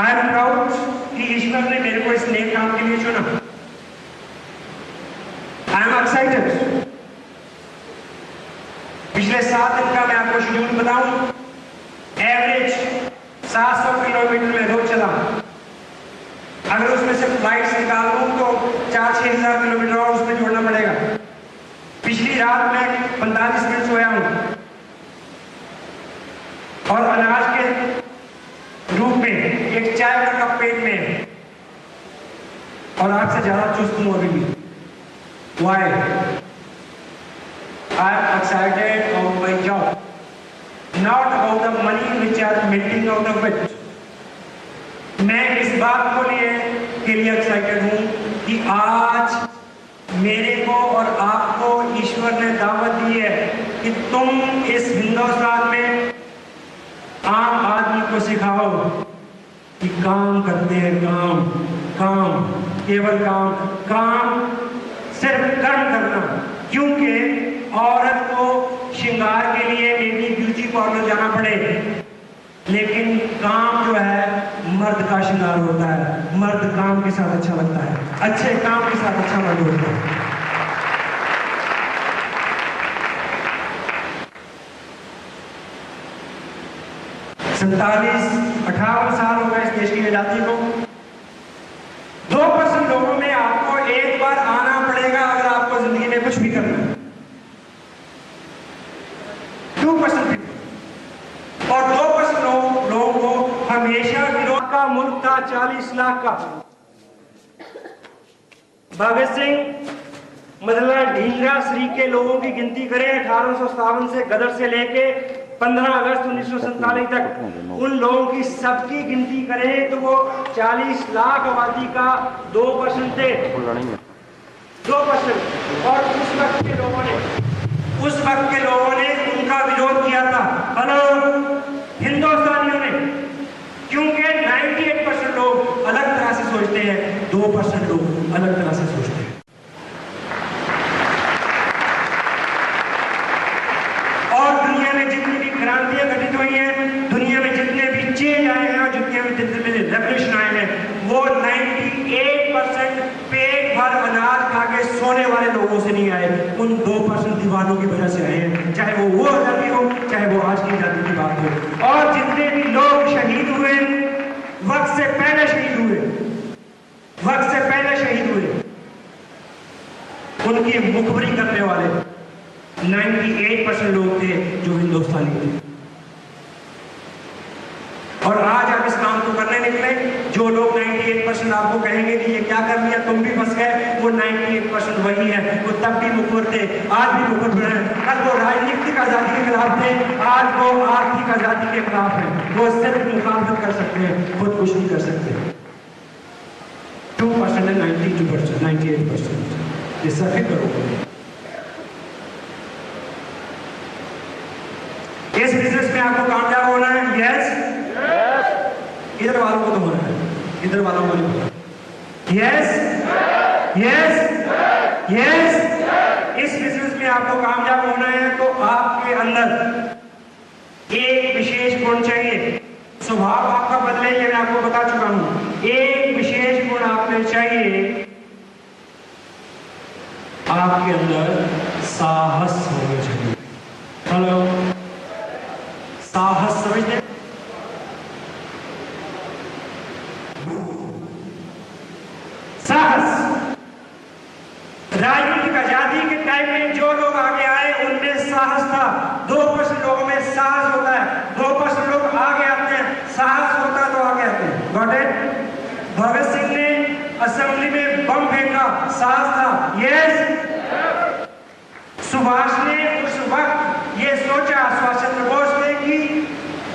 I am proud कि ईश्वर ने मेरे को इस नेक काम के लिए चुना। I am excited. पिछले 7 दिन का मैं आपको शेड्यूल बताऊं। एवरेज 700 किलोमीटर में रोज चला। अगर उसमें से फ्लाइट्स निकाल लूं तो 4-6 हजार किलोमीटर और उसमें जोड़ना पड़ेगा। पिछली रात में 45 मिनट सोया हूं और अनाज के रूप में एक चाय का कप पेट में है और आपसे ज्यादा चुस्त हूं अभी भी। Why? I am excited about my job, not about the money which are minting out of it. मैं इस बात को के लिए एक्साइटेड हूं कि आज मेरे को और आपको ईश्वर ने दावत दी है कि तुम इस हिंदुस्तान में आम आदमी को सिखाओ कि काम करते हैं। काम काम केवल काम काम सिर्फ कर्म करना। क्योंकि औरत को श्रृंगार के लिए मेबी ब्यूटी पार्लर जाना पड़े, लेकिन काम जो है मर्द का श्रृंगार होता है। मर्द काम के साथ अच्छा लगता है, अच्छे काम के साथ अच्छा मर्द होता है। 47-58 साल हो गए इस देश की आजादी को। 2% लोगों में आपको एक बार आना पड़ेगा अगर आपको जिंदगी में कुछ भी करना है। 2% और 2% लोगों को हमेशा विरोध का मुल्क था 40 लाख का। भगत सिंह मतलब ढींगरा श्री के लोगों की गिनती करें 1857 से गदर से लेके 15 अगस्त 1947 तक, उन लोगों की सबकी गिनती करें तो वो 40 लाख आबादी का 2% थे। 2%। और उस वक्त के लोगों ने उनका विरोध किया था। हेलो हिंदुस्तानियों ने, क्योंकि 98% लोग अलग तरह से सोचते हैं, 2% लोग अलग तरह से सोचते हैं। और दुनिया में जितनी भी क्रांतियां घटित हुई हैं, दुनिया में जितने भी चेंज आए हैं और दुनिया में जितने भी रेवोल्यूशन आए हैं, वो 98% पेट भर अनाज खा के सोने वाले लोगों से नहीं आए, उन 2% दीवानों की वजह से आए हैं। चाहे वो आजादी हो, चाहे वो आज की आजादी की बात हो। और जितने भी लोग शहीद हुए, वक्त से पहले शहीद हुए, उनकी मुखबरी करने वाले 98% लोग थे जो हिंदुस्तानी थे। और आज आप इस काम को करने निकले। जो लोग 98% आपको कहेंगे कि ये क्या कर लिया, तुम भी फंस गए, वो 98% वही है। वो तब भी मुखर थे, आज भी मुखर हैं। कल वो राजनीतिक आजादी के खिलाफ थे, आज वो आर्थिक आजादी के खिलाफ है। वो सिर्फ मुखालफत कर सकते हैं, खुद कुछ नहीं कर सकते। 2% है 92%, 98%। ये सफेद करो। इस बिजनेस में आपको कामयाब होना है। यस, इधर वालों को तो होना है, इधर वालों को नहीं होना। Yes yes yes. इस बिजनेस में आपको कामयाब होना है तो आपके अंदर एक विशेष गुण चाहिए। स्वभाव आपका बदले, ये मैं आपको बता चुका हूं। एक विशेष गुण आपने चाहिए, आपके अंदर साहस होना चाहिए। हेलो, साहस समझते? साहस। राजनीतिक आजादी के टाइम में जो लोग आगे आए उनमें साहस था। 2% लोगों में साहस होता है। 2% लोग आगे आते हैं, साहस होता है तो आगे आते हैं। Got it? भगत सिंह ने असेंबली में बम फेंका, साहस था। यस। सुभाष ने उस वक्त ये सोचा, सुभाष चंद्र बोस ने, कि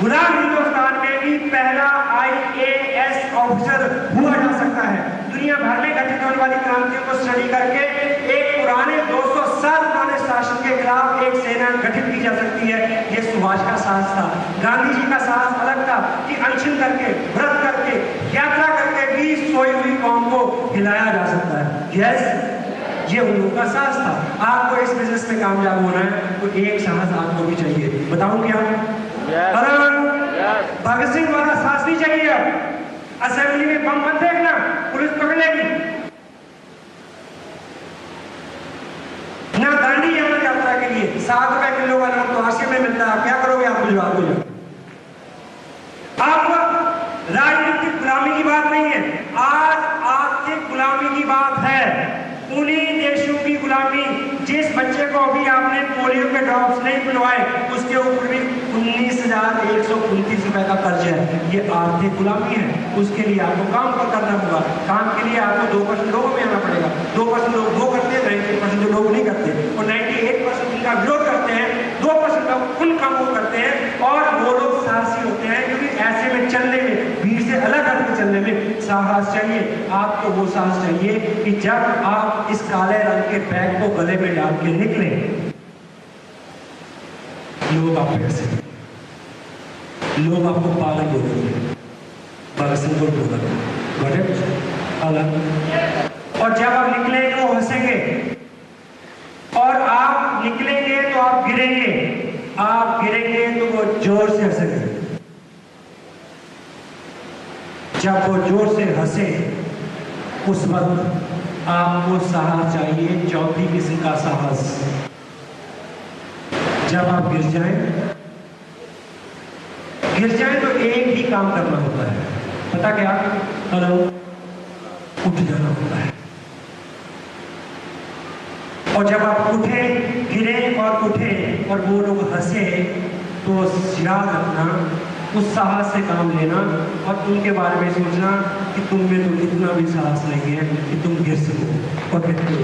गुलाम हिंदुस्तान में भी पहला IAS ऑफिसर हुआ जा सकता है। दुनिया भर में घटित होने वाली क्रांतियों को स्टडी करके एक पुराने 200 साल पुराने शासन के खिलाफ एक सेना गठित की जा सकती है। ये सुभाष का साहस था। गांधी जी का साहस अलग था कि अनशन करके, व्रत करके, यात्रा करके भी सोई हुई कौम को हिलाया जा सकता है। यस, ये उन लोगों का साहस था। आपको इस बिजनेस में कामयाब होना है तो एक साहस आपको भी चाहिए। बताऊं क्या? भगत सिंह वाला साहस नहीं चाहिए। असेंबली में बम मत देखना, पुलिस पकड़ेगी। ना दांडी जाना यात्रा के लिए 7 रुपए किलो का नमक तो आशे में मिलता है, क्या करोगे आप गुजरात को जाकर? आप राजनीतिक गुलामी की बात नहीं है, आज आर्थिक गुलामी की बात है। उन्हीं देशों की गुलामी, जिस बच्चे को अभी आपने पोलियो के ड्रॉप्स नहीं पिलवाए उसके ऊपर भी 19,129 रुपए का कर्ज है। ये आर्थिक गुलामी है। उसके लिए आपको काम करना होगा। काम के लिए आपको 2% लोगों में आना पड़ेगा। 2% लोग वो करते हैं, 98% जो लोग नहीं करते, और 98% उनका विरोध करते हैं, 2% लोग उन कामों को करते हैं। और वो लोग साहसी होते हैं क्योंकि ऐसे में चलने में, भीड़ से अलग हटकर चलने में साहस चाहिए। आपको वो साहस चाहिए कि जब आप इस काले रंग के बैग को गले में डाल के निकले, लोग आप ऐसे, लोग आपको पागल बोलेंगे, भगत सिंह को बोलेंगे अलग। और जब आप निकलेंगे वो हंसेंगे, और आप निकलेंगे तो आप गिरेंगे, आप गिरेंगे तो वो जोर से हंसेंगे। जब वो जोर से हंसे उस वक्त आपको साहस चाहिए, चौथी किस्म का साहस। जब आप गिर जाएं तो एक ही काम करना होता है, पता क्या? हेलो, उठ जाना होता है। और जब आप उठे, गिरे और उठे और वो लोग हंसे तो याद रखना, उस साहस से काम लेना और उनके बारे में सोचना कि तुम में तो इतना भी साहस नहीं है कि तुम गिर सको और गिरते हो।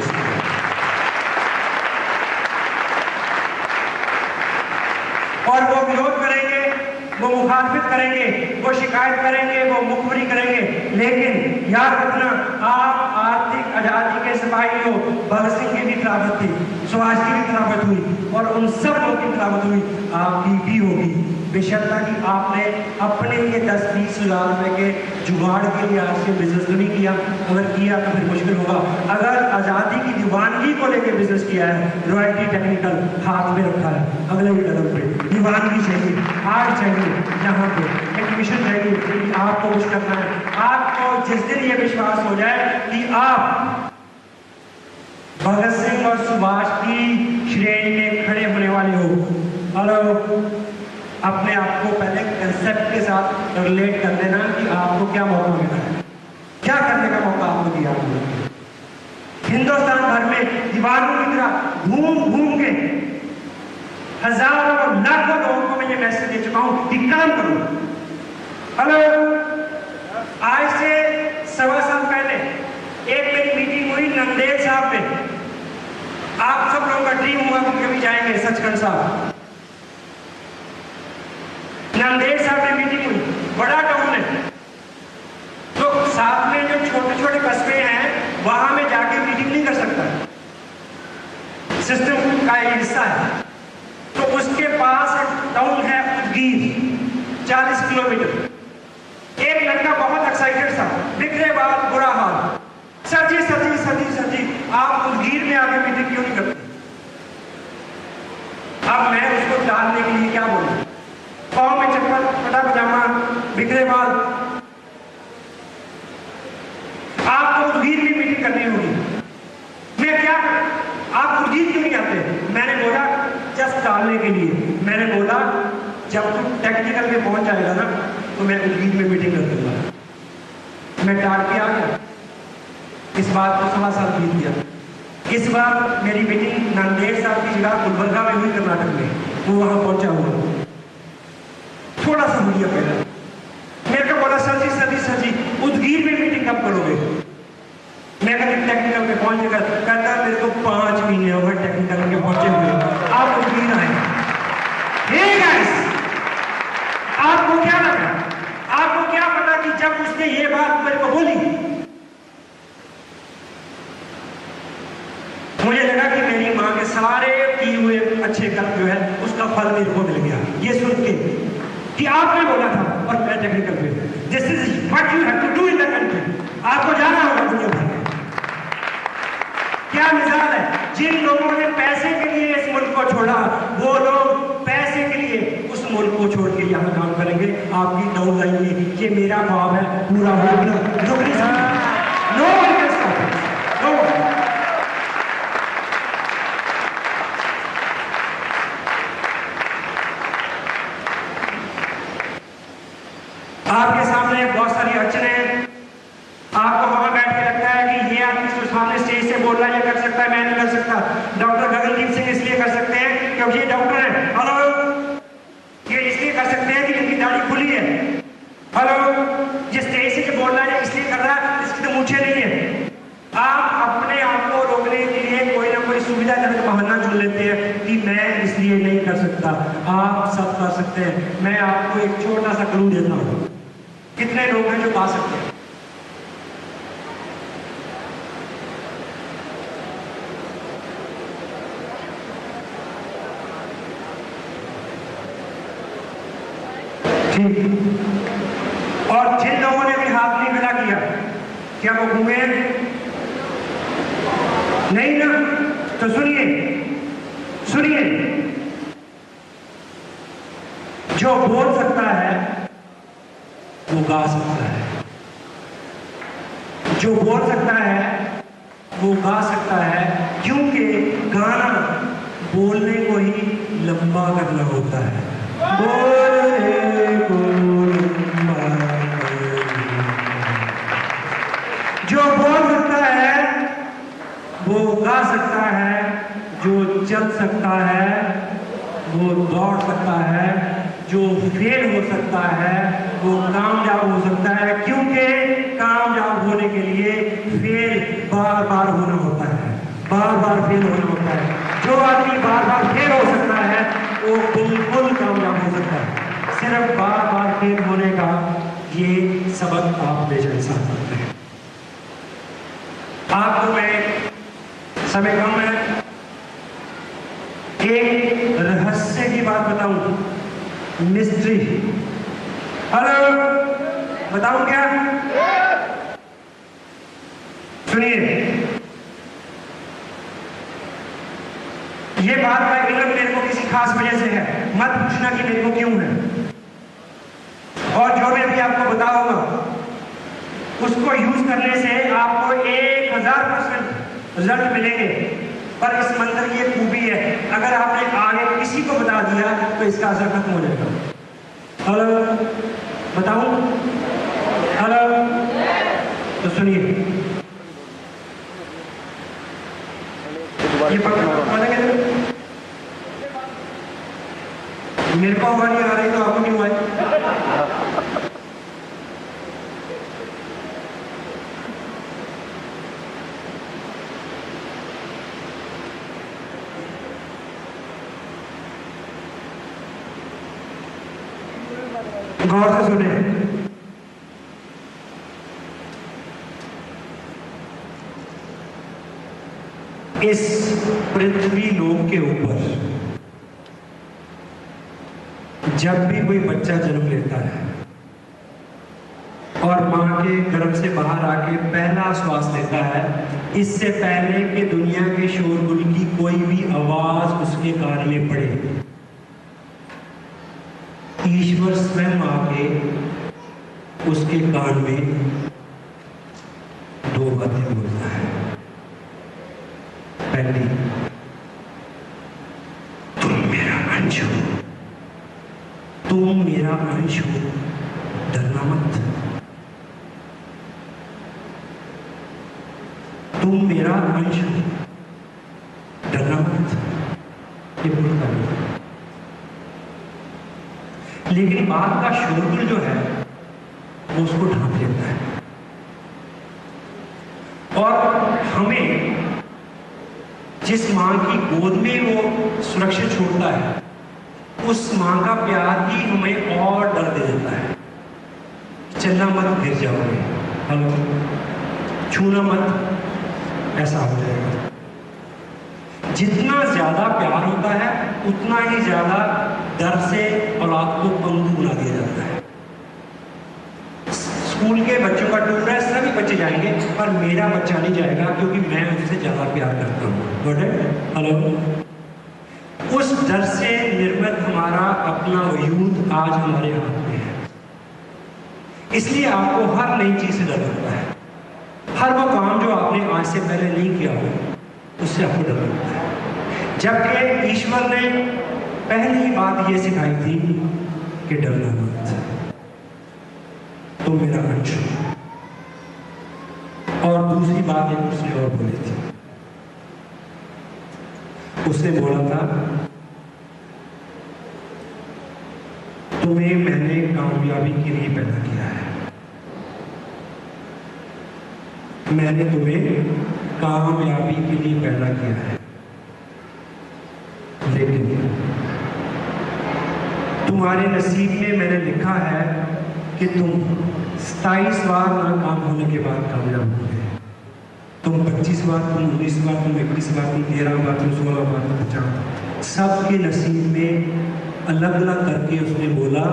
और वो विरोध करेंगे, वो मुखालफत करेंगे, वो शिकायत करेंगे, वो मुखबरी करेंगे, लेकिन याद रखना, आप आर्थिक आजादी के सिपाही हो। भगत सिंह की भी खिलाफत थी, सुभाष की भी खिलाफत हुई, और उन सब लोगों की खिलाफत हुई, आपकी भी होगी। बेशर्ता कि आपने अपने लिए 10-20 हज़ार रुपए के जुगाड़ के लिए आज से बिजनेस नहीं किया। अगर किया तो फिर मुश्किल होगा। अगर आज़ादी की दीवानगी को लेकर बिजनेस किया है, रॉयल्टी टेक्निकल हाथ में रखा है, अगले ही कदम पे दीवानगी चाहिए, आग चाहिए, यहाँ पे एक मिशन चाहिए कि आपको कुछ करना है। आपको जिस दिन ये विश्वास हो जाए कि आप भगत सिंह और सुभाष की श्रेणी में खड़े होने वाले हो, हेलो, अपने आप को पहले कंसेप्ट के साथ रिलेट कर देना कि आपको क्या मौका मिला है, क्या करने का मौका आपको दिया है। हिंदुस्तान भर में दीवारों की तरह घूम घूम के हजारों और लाखों लोगों को मैं ये मैसेज दे चुका हूं कि काम करो। हेलो, आज से 1.25 साल पहले एक मेरी मीटिंग हुई नंदेड़ साहब में। आप सब लोगों का ड्रीम हुआ कि कभी जाएंगे सचखंड साहब। नंदेड़ साहब में मीटिंग हुई, बड़ा टाउन है, तो साथ में जो छोटे छोटे कस्बे हैं वहां में जाके मीटिंग नहीं कर सकता, सिस्टम का एक हिस्सा है। तो उसके पास टाउन है उदगीर, 40 किलोमीटर। एक लड़का बहुत एक्साइटेड था, बिखरे बाल, बुरा हाल, सर जी आप उदगीर में आके मीटिंग क्यों नहीं करते? अब मैं उसको डालने के लिए क्या बोलूं? पाँव में चप्पल, फटा पजामा, बिखरे बाल, आपको उदगीर में मीटिंग करनी होगी। मैं क्या, आप उदगीर क्यों नहीं आते? मैंने बोला जस्ट डालने के लिए। मैंने बोला जब तुम टेक्निकल में पहुंच जाएगा ना तो मैं उदगीर में मीटिंग कर दूंगा। मैं टाल के आ गया। इस बात को 1.25 साल बीत गया। इस बार मेरी मीटिंग नंदेड़ साहब की जगह गुलबर्गा में हुई, कर्नाटक में। वो वहां पहुंचा हुआ थोड़ा सा मीडिया पहले मेरे को बोला सर जी उदगीर में मीटिंग कब करोगे? मैं कभी टेक्निकल में पहुंच गया। कहता मेरे को 5 महीने हो गए टेक्निकल में पहुंचे हुए, आप उदगीर आए। आपको क्या लगा? आपको क्या पता कि जब उसने ये बात मेरे को बोली, मुझे लगा कि मेरी मां के सारे किए हुए अच्छे कर्म जो है उसका फल मेरे को मिल गया। ये सुन के कि आपने बोला था और मैं टेक्निकल पे, this is what you have to do in the country. आपको जाना होगा दुनिया भर में। क्या मिसाल है, जिन लोगों ने पैसे के लिए इस मुल्क को छोड़ा, वो लोग पैसे के लिए उस मुल्क को छोड़ के यहाँ काम करेंगे। आपकी दौड़ लाएंगे। ये मेरा ख्वाब है, पूरा होगा। No one can stop it, no one. आपके सामने बहुत सारी अड़चने हैं। आपको वहां बैठ के लगता है कि ये आदमी जो सामने स्टेज से बोल रहा है ये कर सकता है, मैं नहीं कर सकता। डॉक्टर गगनदीप सिंह इसलिए कर सकते हैं क्योंकि ये डॉक्टर है। हेलो, ये इसलिए कर सकते हैं कि इनकी दाढ़ी खुली है। हेलो, ये स्टेज से जो बोल रहा है इसलिए कर रहा है, इसकी तो मूछें नहीं है। आप अपने आप को रोकने के लिए कोई ना कोई सुविधाजनक बहाना चुन लेते हैं कि मैं इसलिए नहीं कर सकता। आप सब कर सकते हैं। मैं आपको एक छोटा सा क्लू देता हूं। कितने लोग हैं जो गा सकते हैं? ठीक। और जिन लोगों ने भी हाथ नहीं मिला किया, क्या वो घूमे नहीं ना? तो सुनिए सुनिए, जो बोल सकता है वो गा सकता है। जो बोल सकता है वो गा सकता है, क्योंकि गाना बोलने को ही लंबा करना होता है। बोलने को लंबा। जो बोल सकता है वो गा सकता है, जो चल सकता है वो दौड़ सकता है, जो फेल हो सकता है वो कामयाब हो सकता है, क्योंकि कामयाब होने के लिए फेल बार बार होना होता है, बार बार फेल होना होता है। जो आदमी बार बार फेल हो सकता है वो बिल्कुल कामयाब हो सकता है। सिर्फ बार बार फेल होने का ये सबक आप हमेशा साथ सकते हैं। आपको मैं, समय कम है, एक रहस्य की बात बताऊं, मिस्ट्री। हेलो, बताऊं क्या? सुनिए, ये बात का इल्म मेरे को किसी खास वजह से है, मत पूछना कि मेरे को क्यों है। और जो मैं भी आपको बताऊंगा उसको यूज करने से आपको 1000% रिजल्ट मिलेंगे। पर इस मंत्र की एक खूबी है, अगर आपने आगे किसी को बता दिया तो इसका असर खत्म हो जाएगा। हेलो, बताऊं? हेलो, तो सुनिए, ये पता कैसे? मेरे को आवाज नहीं आ रही तो आपको नहीं हुआ है? गौर से सुने, इस पृथ्वी लोक के ऊपर जब भी कोई बच्चा जन्म लेता है और मां के गर्भ से बाहर आके पहला श्वास लेता है, इससे पहले कि दुनिया के शोरगुल की कोई भी आवाज उसके कान में पड़े, ईश्वर स्वयं आके उसके कान में 2 बातें बोलता है। पहली, तुम मेरा अंश हो, तुम मेरा अंश हो, डरना मत। तुम मेरा अंश हो, डरना मत। ये बोलता है। लेकिन बात का शोरगुल जो है वो उसको ढांक लेता है, और हमें जिस मां की गोद में वो सुरक्षित छोड़ता है, उस मां का प्यार ही हमें और डर दे देता है। चलना मत, गिर जाओगे। हेलो, छूना मत, ऐसा हो जाएगा। जितना ज्यादा प्यार होता है उतना ही ज्यादा डर से औलाद को पंगु बना दिया जाता है। स्कूल के बच्चों का टूर है, सभी बच्चे जाएंगे, पर मेरा बच्चा नहीं जाएगा क्योंकि मैं उससे ज्यादा प्यार करता हूँ। हेलो, उस डर से निर्मित हमारा अपना वजूद आज हमारे हाथ में है। इसलिए आपको हर नई चीज से डर लगता है। हर वो काम जो आपने आज से पहले नहीं किया हो उससे आपको डर लगता है। जबकि ईश्वर ने पहली बात ये सिखाई थी कि डरना मत, तुम मेरा अंश हो। और दूसरी बात एक उसने और बोली थी, उसने बोला था तुम्हें मैंने कामयाबी के लिए पैदा किया है, मैंने तुम्हें कामयाबी के लिए पैदा किया है, लेकिन तुम्हारे नसीब में मैंने लिखा है कि तुम 27 बार नाकाम होने के बाद कामयाब हो गए। तुम 25 बार, तुम 19 बार, तुम 21 बार, तुम 13 बार, तुम 16 बार, तुम 50, सबके नसीब में अलग अलग करके उसने बोला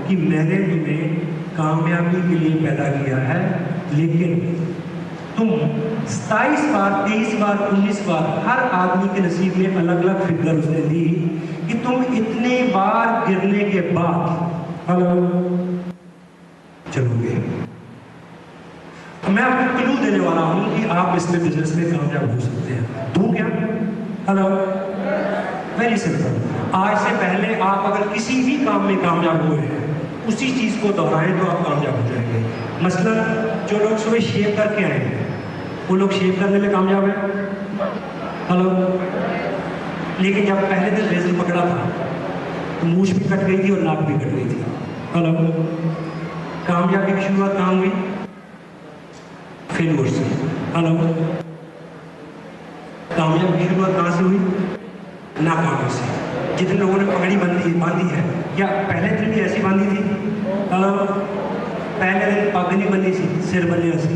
कि मैंने तुम्हें कामयाबी के लिए पैदा किया है, लेकिन तुम 27 बार, 23 बार, 19 बार, हर आदमी के नसीब में अलग अलग फिगर उसने दी कि तुम इतने बार गिरने के बाद चलोगे। मैं आपको क्लू देने वाला हूं कि आप इसमें बिजनेस में कामयाब हो सकते हैं। दूं क्या? Hello, very simple. आज से पहले आप अगर किसी भी काम में कामयाब हुए हैं, उसी चीज को दोहराएं तो आप कामयाब हो जाएंगे। मसलन जो लोग सुबह शेव करके आए हैं, वो लोग शेव करने में कामयाब है। हेलो, लेकिन जब पहले दिन रेजर पकड़ा था तो मूछ भी कट गई थी और नाक भी कट गई थी। हेलो, कामयाबी की शुरुआत कहाँ हुई? फेलियर से। हेलो, कामयाबी की शुरुआत कहाँ से हुई? नाकामी से। जितने लोगों ने पगड़ी बांधी है, या पहले दिन भी ऐसी बांधी थी? हेलो, पहले दिन पगड़ी नहीं बंधी थी, सिर बंधे ऐसी।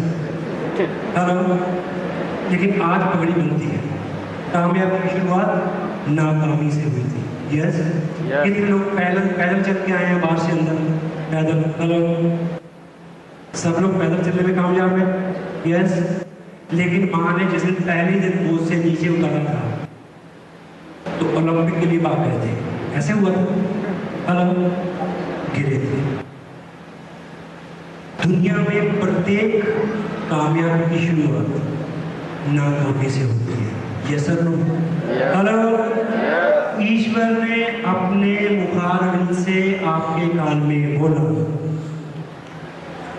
हेलो, लेकिन आज पगड़ी बनती है। कामयाबी की शुरुआत नाकामी से हुई थी। यस, कितने लोग पैदल चल के आए हैं बाहर से अंदर पैदल? हेलो, सब लोग पैदल चलने में कामयाब है। यस, लेकिन माँ ने जिस दिन पहले दिन बोझ से नीचे उतारा था तो ओलंपिक के लिए भाग गए थे, ऐसे हुआ था। हेलो, गिरे थे। दुनिया में प्रत्येक कामयाबी की शुरुआत नाकामी से होती है। Yes sir, no? हेलो, ईश्वर ने अपने मुखारविंद से आपके कान में बोला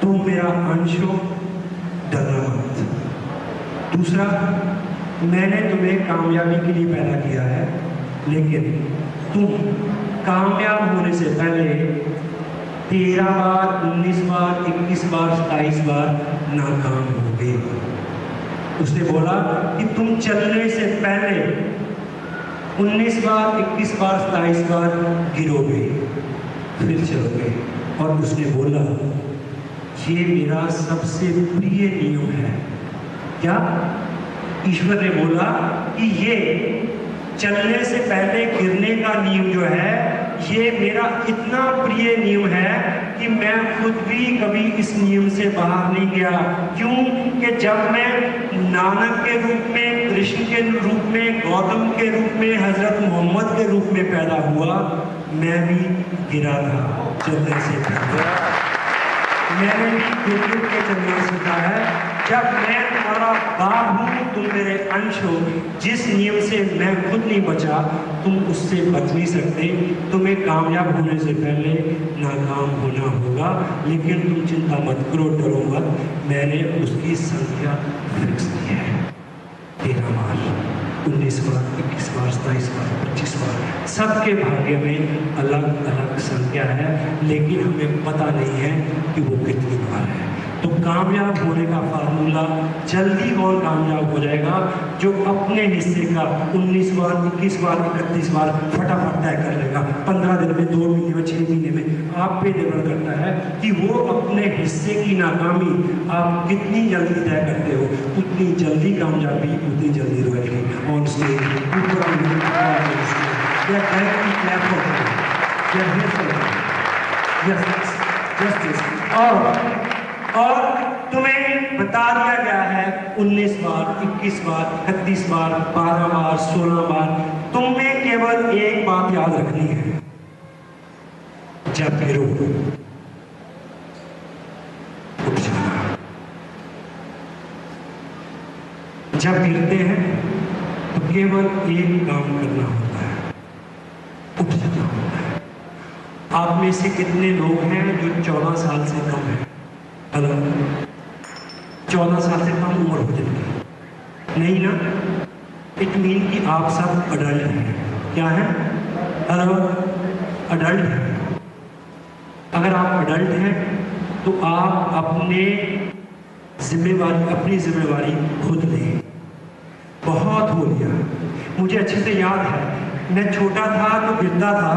तुम मेरा अंश हो, डरना मत। दूसरा, मैंने तुम्हें कामयाबी के लिए पैदा किया है, लेकिन तुम कामयाब होने से पहले 13 बार, 19 बार, 21 बार, 27 बार नाकाम हो गए। उसने बोला कि तुम चलने से पहले 19 बार, 21 बार, 27 बार गिरोगे, फिर चलोगे। और उसने बोला ये मेरा सबसे प्रिय नियम है। क्या? ईश्वर ने बोला कि ये चलने से पहले गिरने का नियम जो है, ये मेरा इतना प्रिय नियम है कि मैं खुद भी कभी इस नियम से बाहर नहीं गया। क्यों? कि जब मैं नानक के रूप में, कृष्ण के रूप में, गौतम के रूप में, हजरत मोहम्मद के रूप में पैदा हुआ, मैं भी गिरा था चलने से पहले। मैंने भी गिर के चलना सीखा है। जब मैं तुम्हारा बाप हूँ, तुम मेरे अंश हो। जिस नियम से मैं खुद नहीं बचा, तुम उससे बच नहीं सकते। तुम्हें कामयाब होने से पहले नाकाम होना होगा, लेकिन तुम चिंता मत करो, डरो मत। मैंने उसकी संख्या फिक्स की है। 13 बार, 19 बार, 21 बार, 27 बार, 25 बार। सबके भाग्य में अलग अलग संख्या है, लेकिन हमें पता नहीं है कि वो कितनी बार है। तो कामयाब होने का फार्मूला, जल्दी कौन कामयाब हो जाएगा? जो अपने हिस्से का 19 बार, 21 बार, 31 बार फटाफट तय कर लेगा। 15 दिन में, 2 महीने में, 6 महीने में। आप पे निर्भर करता है कि वो अपने हिस्से की नाकामी आप कितनी जल्दी तय करते हो। उतनी जल्दी कामयाबी, उतनी जल्दी रॉयल्टी ऑन स्टेज। और तुम्हें बता दिया गया है 19 बार, 21 बार, 31 बार, 12 बार, 16 बार। तुम्हें केवल एक बात याद रखनी है, जब गिरो जब गिरते हैं तो केवल एक काम करना होता है, उठ जाना होता है। आप में से कितने लोग हैं जो 14 साल से कम है? हेलो, 14 साल से कम उम्र हो जाएगी? नहीं ना? इट मीन कि आप सब अडल्ट हैं। क्या है? हेलो, अडल्ट हैं। अगर आप अडल्ट हैं तो आप अपनी जिम्मेवारी खुद लें। बहुत हो लिया। मुझे अच्छे से याद है, मैं छोटा था तो गिरता था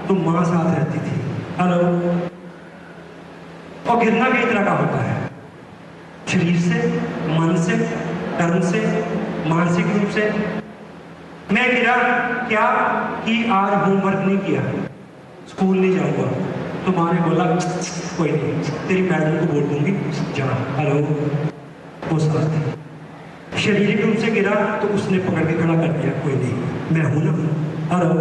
तो माँ साथ रहती थी। हेलो, और गिरना कई तरह का होता है, शरीर से, मन से, तन से, मानसिक रूप से। मैं गिरा क्या कि आज होमवर्क नहीं किया, स्कूल नहीं जाऊंगा, तो माँ ने बोला कोई नहीं, तेरी मैडम को बोल दूंगी जा। हेलो, वो साथ थी। शारीरिक रूप से गिरा तो उसने पकड़ के खड़ा कर दिया, कोई नहीं मैं हूं ना। हेलो,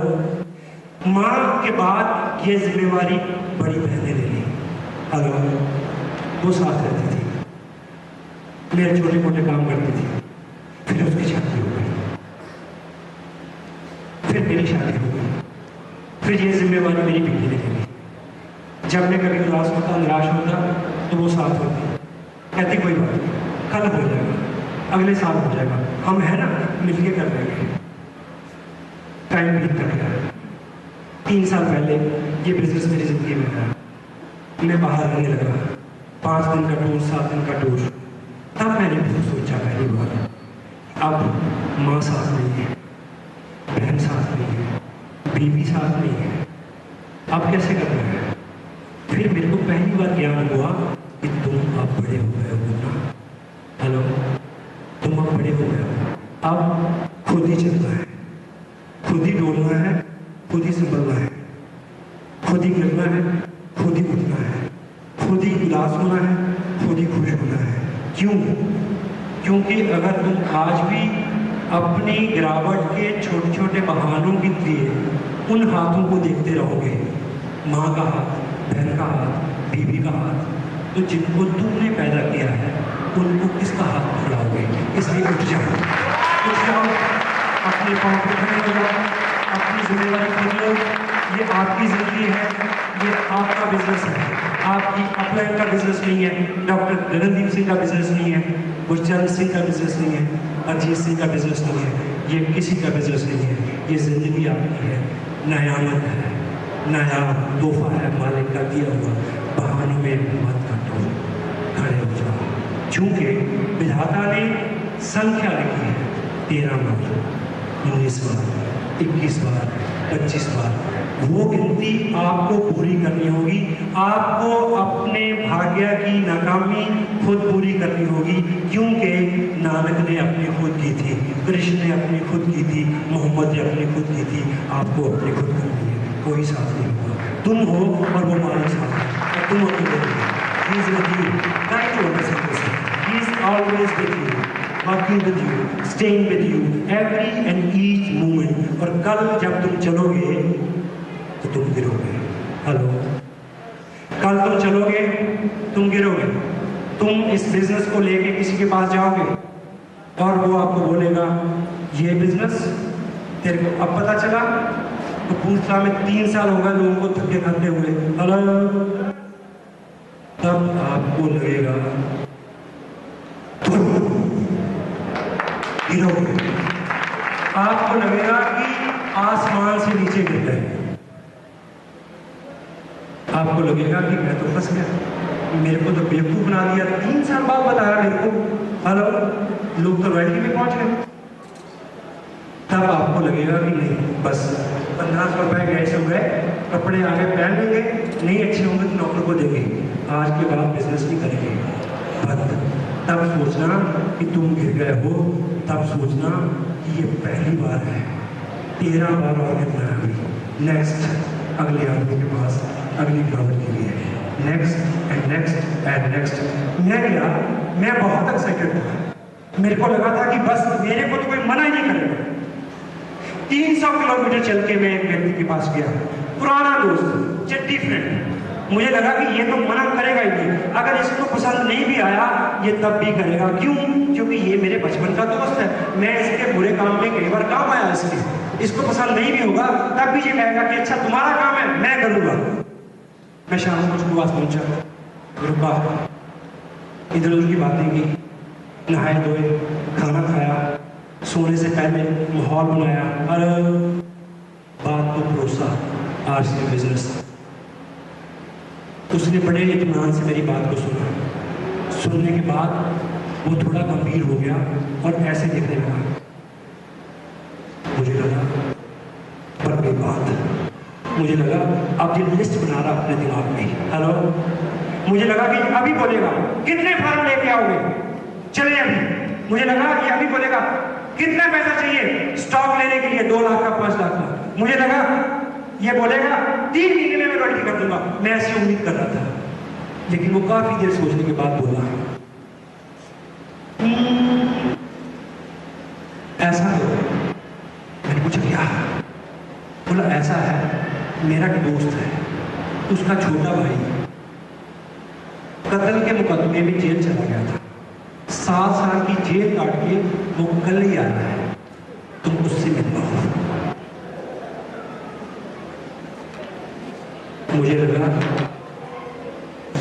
माँ के बाद ये जिम्मेवारी बड़ी बहन ने ले ली। हेलो, वो साथ रहती थी, मेरे छोटे मोटे काम करती थी। फिर उसकी शादी हो गई, फिर मेरी शादी हो गई, फिर ये जिम्मेवारी मेरी बेटी ने ले ली। जब मैं कभी उदास होता, निराश होता तो वो साथ होती, कहती कोई बात नहीं, कल हो जाएगा, अगले साल हो जाएगा, हम है ना, मिलके कर लेंगे। टाइम बीतता गया। 3 साल पहले ये बिजनेस मेरी जिंदगी में आया। मैं बाहर रहने लगा, 5 दिन का टूर, 7 दिन का टूर। तब मैंने भी सोचा पहली बार, अब माँ साथ नहीं है, बहन साथ नहीं है, बीवी साथ नहीं है, अब कैसे करना है? फिर मेरे को पहली बार ज्ञान हुआ कि तुम अब बड़े हो गए हो ना। हेलो, तुम अब बड़े हो गए हो, अब खुद ही चलना है, खुद ही डोलना है, खुद ही संभलना है, खुद ही गिरना है, खुद ही उठना है, खुद ही उदास होना है, खुद ही खुश होना है। क्यों? क्योंकि अगर तुम आज भी अपनी गिरावट के छोटे छोटे बहानों के लिए उन हाथों को देखते रहोगे, माँ का हाथ, बहन का हाथ, बीवी का हाथ, तो जिनको तुमने पैदा किया है उनको किसका हाथ पकड़ाओगे? इसलिए उठ जाओ, उठ जाओ, अपने पाँव पे खड़े हो जाओ, अपनी जिम्मेदारी खुद लो। ये आपकी जिंदगी है, ये आपका बिजनेस है, आपकी अपलाइन का बिजनेस नहीं है, डॉक्टर गगनदीप सिंह का बिजनेस नहीं है, गुरचरण सिंह का बिजनेस नहीं है, अजीत सिंह का बिजनेस नहीं है, ये किसी का बिजनेस नहीं है। ये जिंदगी आपकी है, नयामत है, नया तोहफा है मालिक का दिया हुआ। बहानों में मत काटो, खड़े हो जाओ। चूंकि विधाता ने संख्या लिखी है 13 बार, 19 बार, 21 बार, 25 बार, वो गिनती आपको पूरी करनी होगी। आपको अपने भाग्य की नाकामी खुद पूरी करनी होगी, क्योंकि नानक ने अपनी खुद की थी, कृष्ण ने अपनी खुद की थी, मोहम्मद ने अपनी खुद की थी। आपको अपनी खुद करनी है, कोई साथ नहीं होगा। तुम हो और वो मालिक साथ है, और तुम अकेले नहीं। He is with you. Try to understand this. He is always with you, working with you, staying with you, every and each moment. और कल जब तुम चलोगे तो तुम गिरोगे। हेलो, कल तुम चलोगे, तुम गिरोगे। तुम इस बिजनेस को लेके किसी के पास जाओगे और वो आपको बोलेगा ये बिजनेस तेरे को अब पता चला, तो पूछता मैं 3 साल हो गए लोगों को धक्के खाते हुए। हेलो, तब आपको लगेगा तुम गिरोगे, आपको लगेगा कि आसमान से नीचे गिर गए, आपको लगेगा कि मैं तो फंस गया, मेरे को तो बेवकूफ बना दिया, 3 साल बाद बताया मेरे को। हेलो, लोग तो रॉयल्टी में पहुंच गए। तब आपको लगेगा कि नहीं, बस 1500 रुपए गैस हो गए, कपड़े आगे पहन लेंगे, नहीं अच्छे होंगे तो नौकर को देंगे, आज के बाद बिजनेस नहीं करेंगे। बंद। तब सोचना कि तुम गिर गए हो, तब सोचना कि ये पहली बार है, 13 बार और गिरना है अभी। नेक्स्ट अगले आदमी के पास अगली गिरावट के लिए, next and next and next. मैं गया, मैं बहुत एक्साइटेड था, मेरे को लगा था कि बस मेरे को तो कोई मना ही नहीं करेगा। 300 किलोमीटर चल के मैं एक व्यक्ति के पास गया, पुराना दोस्त, चड्डी फ्रेंड। मुझे लगा कि ये तो मना करेगा ही नहीं, अगर इसको पसंद नहीं भी आया ये तब भी करेगा। क्यों? क्योंकि कि ये मेरे बचपन का दोस्त है, मैं इसके बुरे काम में कई बार काम आया, इसको पसंद नहीं भी होगा तब भी ये कहेगा कि अच्छा तुम्हारा काम है मैं करूँगा। मैं शाम को उसके पास पहुँचा, रुका, इधर उधर की बातें की, नहाए धोए, खाना खाया, सोने से पहले माहौल बनाया, और बात को भरोसा आज के बिजनेस। उसने बड़े इत्मीनान से मेरी बात को सुना। सुनने के बाद वो थोड़ा गंभीर हो गया और ऐसे देखने लगा। मुझे लगा पर कोई बात, मुझे लगा अब ये लिस्ट बना रहा अपने दिमाग में। हेलो, मुझे लगा कि अभी बोलेगा कितने फार्म लेके आओगे, चले अभी। मुझे लगा कि अभी बोलेगा कितना पैसा चाहिए स्टॉक लेने के लिए, 2 लाख का 5 लाख का। मुझे लगा ये बोलेगा 3 महीने में मैं लड़की कर दूंगा। मैं ऐसी उम्मीद कर रहा था, लेकिन वो काफी देर सोचने के बाद बोला ऐसा है। मैंने पूछा क्या? बोला ऐसा है, मेरा एक दोस्त है, उसका छोटा भाई कत्ल के मुकदमे में जेल चला गया था, 7 साल की जेल काट के वो कल ही आ रहा है, तुम उससे मिल पाओ। मुझे लगा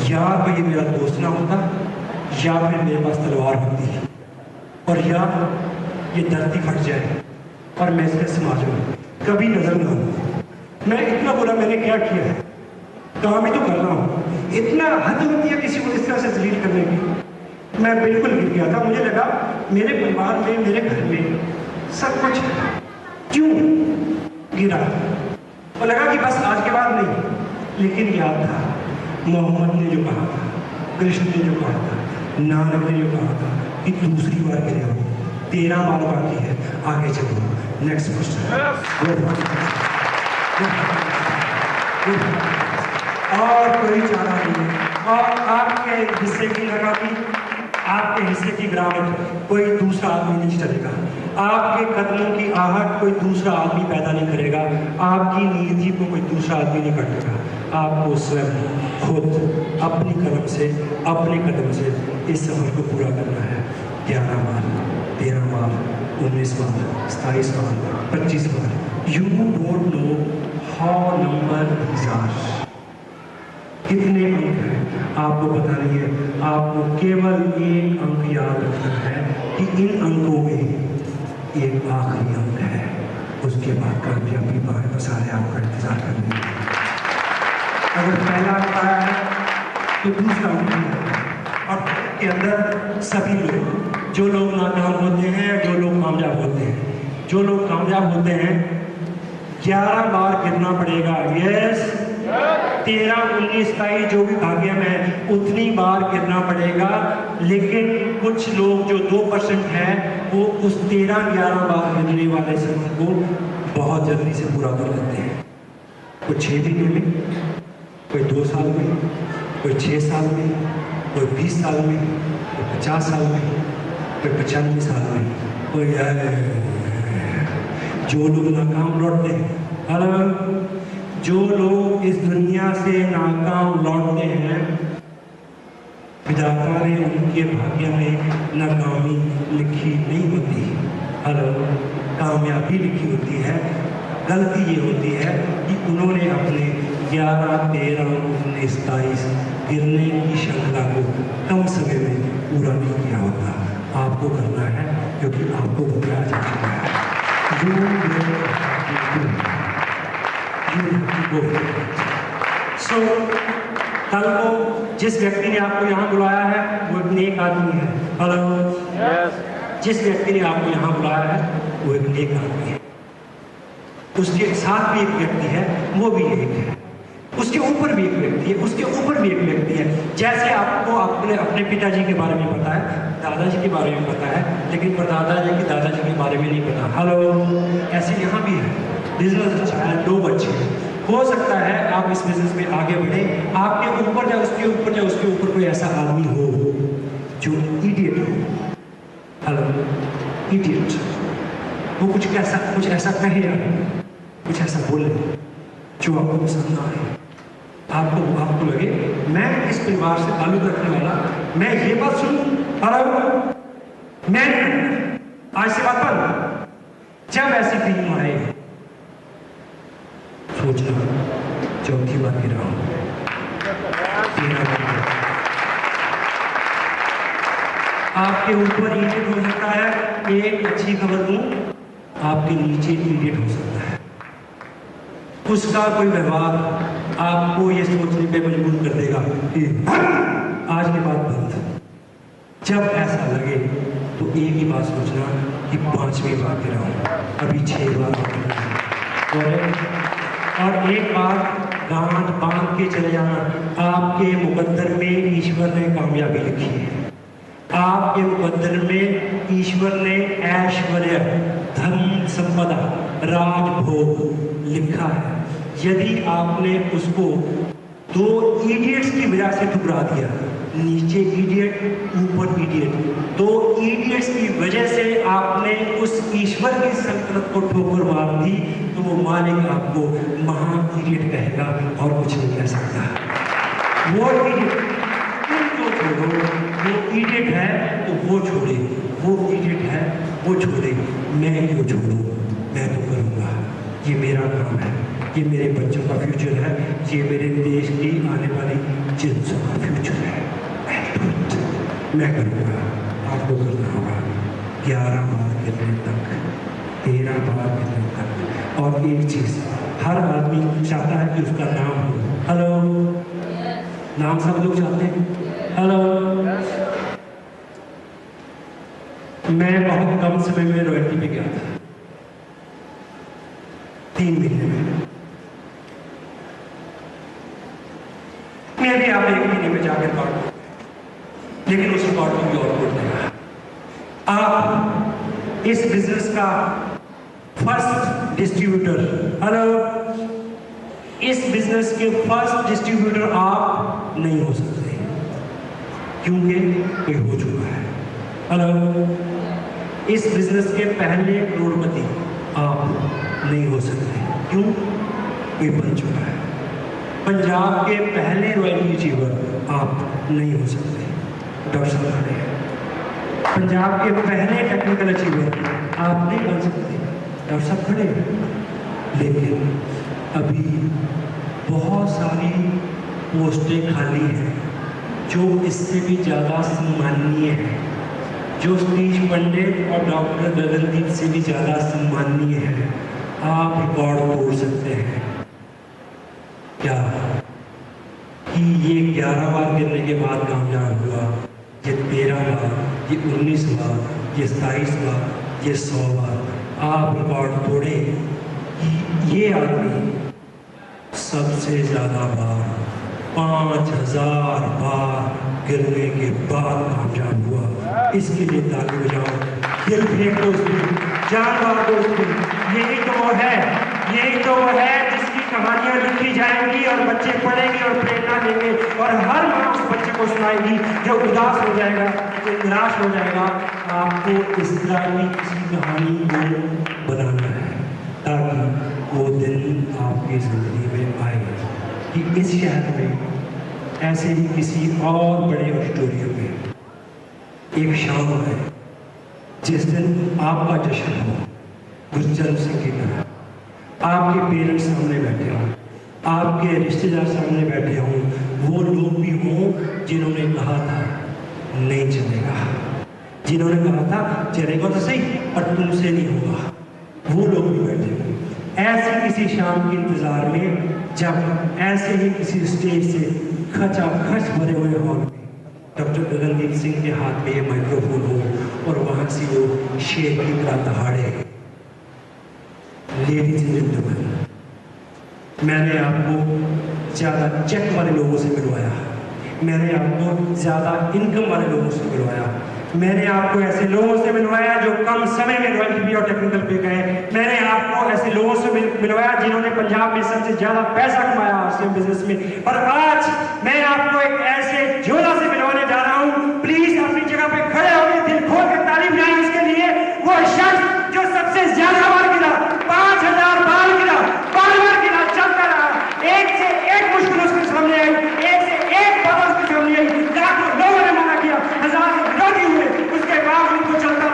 या तो ये मेरा दोस्त ना होता, या फिर मेरे पास तलवार होती, और या ये धरती फट जाए और मैं इसके समाज में कभी नजर ना आऊं। मैं इतना बोला, मैंने क्या किया है, काम ही तो कर रहा हूँ, इतना हद होती है किसी को इस तरह से जलील करने की। मैं बिल्कुल गिर गया था। मुझे लगा मेरे परिवार में, मेरे घर में सब कुछ क्यों गिरा, और लगा कि बस आज के बाद नहीं। लेकिन याद था मोहम्मद ने जो कहा था, कृष्ण ने जो कहा था, नानक ने जो कहा था कि दूसरी बार गिरे हो, 13 बार बाकी है, आगे चलो। Next question. और कोई चारा नहीं है, और आपके हिस्से की लगा कि आपके हिस्से की गिरावट कोई दूसरा आदमी नहीं चलेगा, आपके कदमों की आहट कोई दूसरा आदमी पैदा नहीं करेगा, आपकी नीति को कोई दूसरा आदमी नहीं काटेगा। आपको स्वयं खुद अपनी कदम से, अपने कदम से इस सफर को पूरा करना है। 11 बार, 13 बार, 19 बार, 27 बार, 25 बार। You don't know how number these are, कितने अंक हैं आपको पता नहीं है। आपको केवल एक अंक याद रखना है कि इन अंकों में एक आखिरी अंक है, उसके बाद कामयाबी बाहर सारे आपका इंतजार करने। अगर पहला अंक आया है तो दूसरा अंक है, और के अंदर सभी लोग, जो लोग नाकाम होते हैं, जो लोग कामयाब होते हैं, जो लोग कामयाब होते हैं 11 बार गिरना पड़ेगा। यस, 13, 19, 22 जो भी भाग्य में उतनी बार गिरना पड़ेगा। लेकिन कुछ लोग जो 2% है वो उस 13-11 बार गिरने वाले सफर को बहुत जल्दी से पूरा कर लेते हैं। कोई 6 महीने में, कोई 2 साल में, कोई 6 साल में, कोई 20 साल में, कोई 50 साल में, कोई 95 साल में। कोई जो लोग नाकाम लौटते हैं, जो लोग इस दुनिया से नाकाम लौटते हैं, विधाता ने उनके भाग्य में नाकामी लिखी नहीं होती, कामयाबी लिखी होती है। गलती ये होती है कि उन्होंने अपने 11, 13, 19, 22 गिरने की श्रृंखला को कम समय में पूरा नहीं किया होता। आपको करना है क्योंकि आपको बताया जा चुका है। सो कल को जिस व्यक्ति ने आपको यहाँ बुलाया है वो एक नेक आदमी है। जिस व्यक्ति ने आपको यहाँ बुलाया है वो एक नेक आदमी है। उसके साथ भी एक व्यक्ति है, वो भी एक है। उसके ऊपर भी एक व्यक्ति है, उसके ऊपर भी एक व्यक्ति है। जैसे आपको अपने पिताजी के बारे में पता है, दादाजी के बारे में पता है, लेकिन परदादाजी के दादाजी के बारे में नहीं पता। ऐसे यहाँ भी है। बिजनेस अच्छा है, लोग अच्छे हैं, हो सकता है आप इस बिजनेस में आगे बढ़े। आपके ऊपर या उसके ऊपर या उसके ऊपर कोई ऐसा आदमी हो जो इडियट हो। इडियट, वो कुछ ऐसा कहे या कुछ ऐसा बोले जो आपको पसंद ना आए। आपको लगे मैं इस परिवार से ताल्लुक रखने वाला, मैं ये बात सुनूं, मैं आज से बात बंद। जब ऐसी फीलिंग आए सोचना, चौथी बार कह रहा हूं, आपके ऊपर इडियट हो सकता है, एक अच्छी खबर दूं, आपके नीचे इडियट हो सकता है। उसका कोई व्यवहार आपको ये सोचने पे मजबूर कर देगा कि आज के बाद बंद। जब ऐसा लगे तो एक ही बात सोचना कि 5वीं बार कह रहा हूं, अभी 6 बार और एक बात गांठ बांध के चले जाना, आपके मुकद्दर में ईश्वर ने कामयाबी लिखी है। आपके मुकद्दर में ईश्वर ने ऐश्वर्य, धन संपदा, राजभोग लिखा है। यदि आपने उसको 2 इडियट्स की वजह से ठुकरा दिया, नीचे इडियट ऊपर इडियट, 2 इडियट्स की वजह से आपने उस ईश्वर की सल्तनत को ठोकर मार दी, तो वो मालिक आपको महा इडियट कहेगा और कुछ नहीं कह सकता। वो इडियट तो छोड़ो, वो इडियट है तो वो छोड़े, वो इडियट है वो छोड़े, मैं क्यों छोड़ूं? मैं तो करूँगा, ये मेरा काम है, ये मेरे बच्चों का फ्यूचर है, ये मेरे देश की आने वाली जनता का फ्यूचर है। मैं करूँगा, आपको करना होगा 11 बार गिरने तक, 13 बार गिरने तक। और एक चीज़, हर आदमी चाहता है कि उसका नाम हो। हेलो, नाम सब लोग चाहते हैं। हेलो, मैं बहुत कम समय में रॉयल्टी पे गया था, 3 महीने में। मैं भी आप 1 महीने में जाकर काट, लेकिन उस रिकॉर्ड को भी और तोड़ देगा। आप इस बिजनेस का फर्स्ट डिस्ट्रीब्यूटर, हेलो, इस बिजनेस के फर्स्ट डिस्ट्रीब्यूटर आप नहीं हो सकते, क्योंकि कोई हो चुका है। हेलो, इस बिजनेस के पहले करोड़पति आप नहीं हो सकते, क्यों? कोई बन चुका है। पंजाब के पहले रॉयल्टी अचीवर आप नहीं हो सकते, डॉक्टर साहब खड़े हैं। पंजाब के पहले टेक्निकल अचीवर आप नहीं बन सकते, डॉक्टर साहब खड़े हैं। लेकिन अभी बहुत सारी पोस्टें खाली हैं जो इससे भी ज़्यादा सम्माननीय है, जो सतीश पंडित और डॉक्टर गगनदीप से भी ज़्यादा सम्माननीय है। आप रिकॉर्ड तोड़ सकते हैं क्या कि ये 11 बार गिरने के बाद कामयाब हुआ, ये 13 बार, ये 19 बार, ये 27 बार, ये 100 बार। आप रिकॉर्ड तोड़े कि ये आदमी सबसे ज़्यादा बार 5000 बार गिरने के बाद कामयाब हुआ। इसके लिए ताली बजाओ, दिल फेंक दो उसमें, जान मार दो उसमें। यही तो वो है, यही तो वो है जिसकी कहानियां लिखी जाएंगी और बच्चे पढ़ेंगे और प्रेरणा देंगे, और हर माँ उस बच्चे को सुनाएगी जो उदास हो जाएगा, जो निराश हो जाएगा। आपको इस तरह की किसी कहानी को बनाना है ताकि वो दिन आपकी जिंदगी में आए कि इस शहर में ऐसे ही किसी और बड़े ऑडिटोरियम में एक शाम है जिस दिन आपका जश्न हो, गुरचरण सिंह की तरह। आपके पेरेंट्स सामने बैठे हों, आपके रिश्तेदार सामने बैठे हों, वो लोग भी हों जिन्होंने कहा था नहीं चलेगा, जिन्होंने कहा था चलेगा तो सही पर तुमसे नहीं होगा, वो लोग भी बैठे हों। ऐसी किसी शाम के इंतजार में, जब ऐसे ही किसी स्टेज से खचाखच भरे हुए हॉल में डॉक्टर गगनदीप सिंह के हाथ में ये माइक्रोफोन हो और वहां से वो शेर की तरह दहाड़े। लेडीज एंड जेंटलमैन, मैंने आपको ज़्यादा चेक वाले लोगों से मिलवाया, मैंने आपको ज़्यादा इनकम वाले लोगों से मिलवाया, मैंने आपको ऐसे लोगों से मिलवाया जो कम समय में रॉयल्टी और टेक्निकल पे गए, मैंने आपको ऐसे लोगों से मिलवाया जिन्होंने पंजाब में सबसे ज़्यादा पैसा कमाया आरसीएम बिजनेस में। पर आज मैं आपको एक ऐसे जोधा से मिलवाने जा रहा हूँ। प्लीज अपनी जगह पे खड़े होकर दिल खोल कर ताली बजाएं उसके लिए। वो शख्स जो सबसे ज्यादा बार गिरा, 5000 बार गिरा, बार गिरा, चलता रहा, एक से एक मुश्किल उसके सामने आई, एक से एक बात उसके सामने आई, लाखों लोगों ने मना किया, हजारों विरोधी हुए, उसके बाद उनको चलता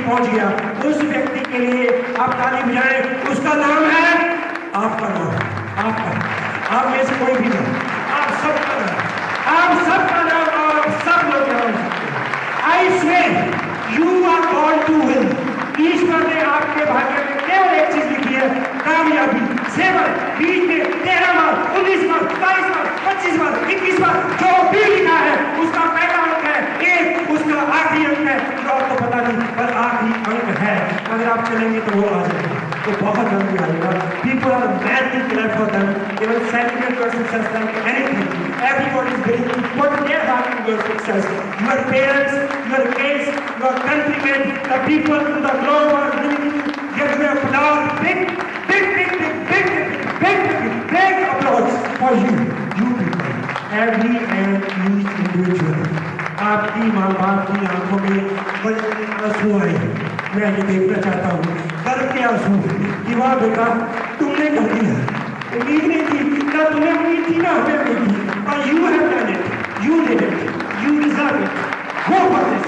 पहुंच गया, उस व्यक्ति के लिए आप ताली बजाएं। उसका नाम है आपका नाम, आपका, आप में से कोई भी नाम, आप सबका नाम, आप सबका नाम, और आप सब लोग नाम सकते हैं। I swear you are born to win। ईश्वर ने आपके भाग्य में केवल एक चीज लिखी है, कामयाबी। 7 बीच में 13 बार, 19 बार, 22 बार, 25 बार, 21 बार जो भी लिखा है उसका पहला अंक है 1, उसका आखिरी अंक है जो आपको पता नहीं, पर आखिरी अंक है। अगर आप चलेंगे तो वो आ जाएगा, तो बहुत जल्दी आएगा। People are madly glad for them. They will celebrate your success like anything. Everybody is willing to put their heart in your success. Your parents, your kids, your countrymen, the people in the globe are willing to give you applause. Big applause for you. You people. Every and each individual. आपकी माँ बाप की आंखों में बड़े आंसू आए, मैं ये देखना चाहता हूँ, गर्व के आंसू कि वाह बेटा तुमने कर दिया, उम्मीद नहीं थी ना, तुम्हें उम्मीद थी ना हमें उम्मीद थी, और you have done it, you did it, you deserve it, go for this,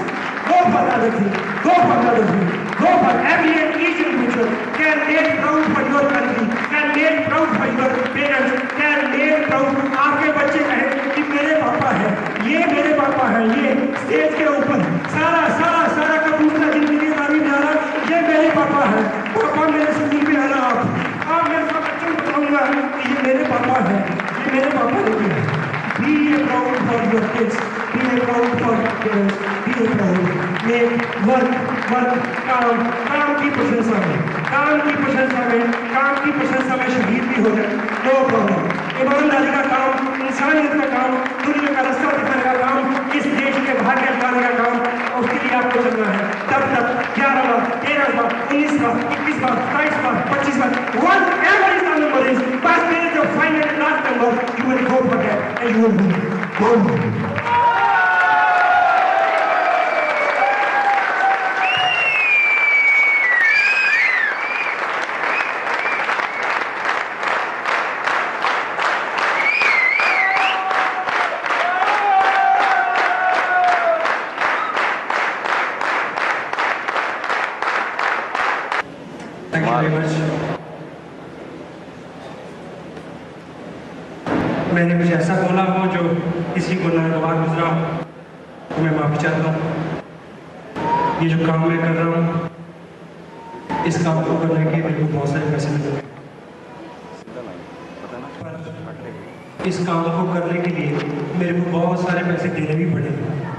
go for other thing, go for other thing, go for every and each individual can make proud for your country, can make proud for your parents, can make proud, आपके बच्चे कहें कि मेरे पापा है, ये मेरे पापा है, ये स्टेज के ऊपर सारा सारा सारा कबूतरा जिंदगीदारी में आ रहा, ये मेरे पापा है, पापा मेरे से मिल भी आ रहा, आप मेरे सब बच्चों को बताऊंगा कि ये मेरे पापा है, ये मेरे पापा लेके है। Be proud for your kids, be proud for your parents, be proud, make work काम की प्रशंसा में, काम की प्रशंसा में शहीद भी हो जाए, नो प्रॉब्लम। ईमानदारी का काम, इंसानियत का काम, दुनिया का रास्ता दिखाने का काम, इस देश के भाग्य दिखाने का काम, उसके लिए आपको चलना है। तब तक 11 बार, 13 बार, 19 बार, 21 बार, 22 बार, 25 बार, whatever is the number is, but there is a final and last number, you will go for that and you will win. Go. Thank you very much. मैंने कुछ ऐसा बोला हो जो किसी को नागवार गुजरा हो, तो मैं माफी चाहता हूँ। ये जो काम मैं कर रहा हूँ, इस काम को करने के मेरे को बहुत सारे पैसे मिले, इस काम को करने के लिए मेरे को बहुत सारे पैसे देने भी पड़े,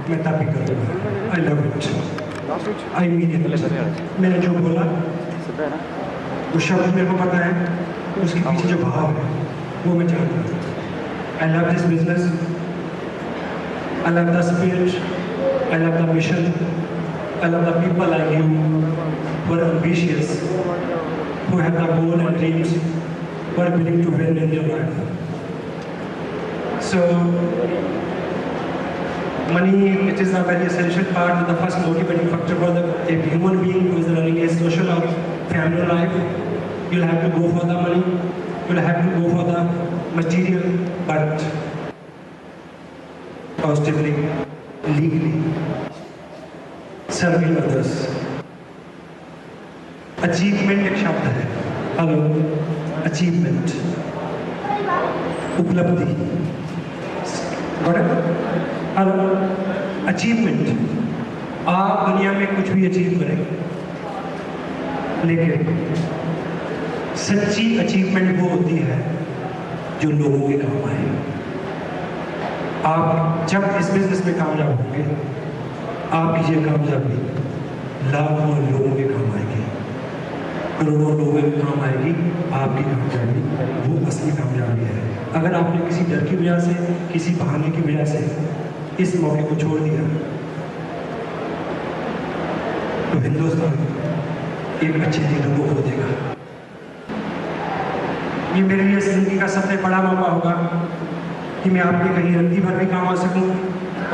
मैं तब भी करूँगा। I love it, I mean it. मैंने जो बोला वो शब्द मेरे को पता है, उसके पीछे जो भाव है वो मैं जानता हूँ। I love this business, I love the spirit, I love the mission, I love the people like you who are ambitious, who have the goal and dreams, who are willing to win in their life. So, money, it is a very essential part, the first motivating factor for a human being who is running a social or family life. You'll have to go for the money, you'll have to go for the material, but positively, legally, serving others. Achievement एक शब्द है, hello, achievement, उपलब्धि, hello, achievement. आप दुनिया में कुछ भी achieve करें, लेकिन सच्ची अचीवमेंट वो होती है जो लोगों के काम आए। आप जब इस बिजनेस में कामयाब होंगे, आपकी ये कामयाबी लाखों लोगों के काम आएगी, करोड़ों लोगों के काम आएगी। आपकी कामयाबी वो असली कामयाबी है। अगर आपने किसी डर की वजह से, किसी बहाने की वजह से इस मौके को छोड़ दिया, तो हिंदुस्तान एक अच्छे दिन को खो देगा। ये मेरे लिए जिंदगी का सबसे बड़ा मौका होगा कि मैं आपके कहीं रत्ती भर भी काम आ सकूं,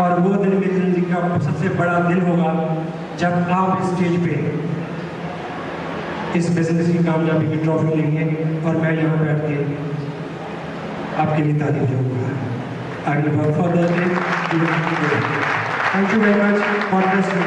और वो दिन मेरी जिंदगी का सबसे बड़ा दिन होगा जब आप इस स्टेज पे इस बिजनेस की कामयाबी की ट्रॉफी लेंगे और मैं यहाँ बैठ के आपके लिए तारीफ दूंगा। आगे बहुत for thank you very much, God bless you.